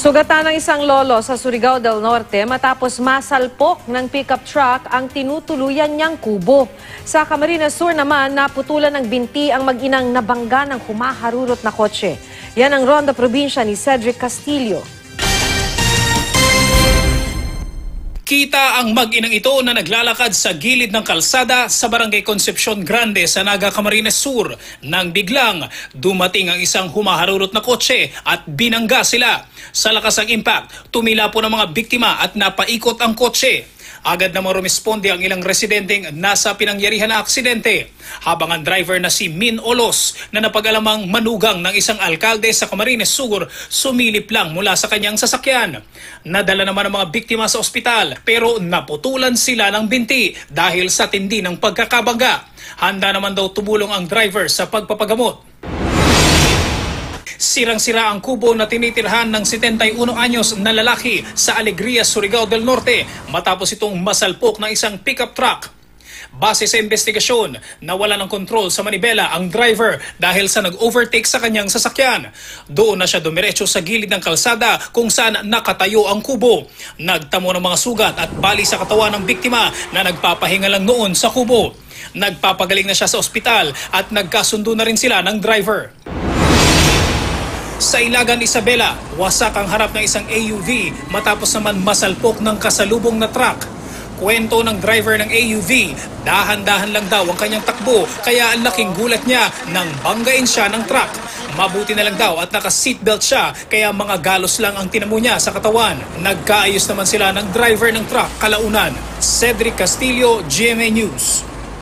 Sugatan ng isang lolo sa Surigao del Norte matapos masalpok ng pickup truck ang tinutuluyan niyang kubo. Sa Camarines Sur naman, naputulan ng binti ang mag-inang nabangga ng humaharurot na kotse. Yan ang Ronda Probinsya ni Cedric Castillo. Kita ang mag-inang ito na naglalakad sa gilid ng kalsada sa Barangay Concepcion Grande sa Naga, Camarines Sur nang biglang dumating ang isang humaharurot na kotse at binangga sila. Sa lakas ng impact, tumila po ng mga biktima at napaikot ang kotse. Agad namang rumisponde ang ilang residenteng nasa pinangyarihan na aksidente, habang ang driver na si Min Olos na napag-alamang manugang ng isang alkalde sa Camarines Sur sumilip lang mula sa kanyang sasakyan. Nadala naman ang mga biktima sa ospital pero naputulan sila ng binti dahil sa tindi ng pagkakabangga. Handa naman daw tumulong ang driver sa pagpapagamot. Sirang-sira ang kubo na tinitirhan ng 71 anyos na lalaki sa Alegria, Surigao del Norte matapos itong masalpok ng isang pickup truck. Base sa investigasyon, nawala ng kontrol sa manibela ang driver dahil sa nag-overtake sa kanyang sasakyan. Doon na siya dumiretso sa gilid ng kalsada kung saan nakatayo ang kubo. Nagtamo ng mga sugat at bali sa katawan ng biktima na nagpapahinga lang noon sa kubo. Nagpapagaling na siya sa ospital at nagkasundo na rin sila ng driver. Sa Ilagan, Isabela, wasak ang harap ng isang AUV matapos naman masalpok ng kasalubong na truck. Kwento ng driver ng AUV, dahan-dahan lang daw ang kanyang takbo kaya ang laking gulat niya nang banggain siya ng truck. Mabuti na lang daw at naka-seatbelt siya kaya mga galos lang ang tinamo niya sa katawan. Nagkaayos naman sila ng driver ng truck kalaunan. Cedric Castillo, GMA News.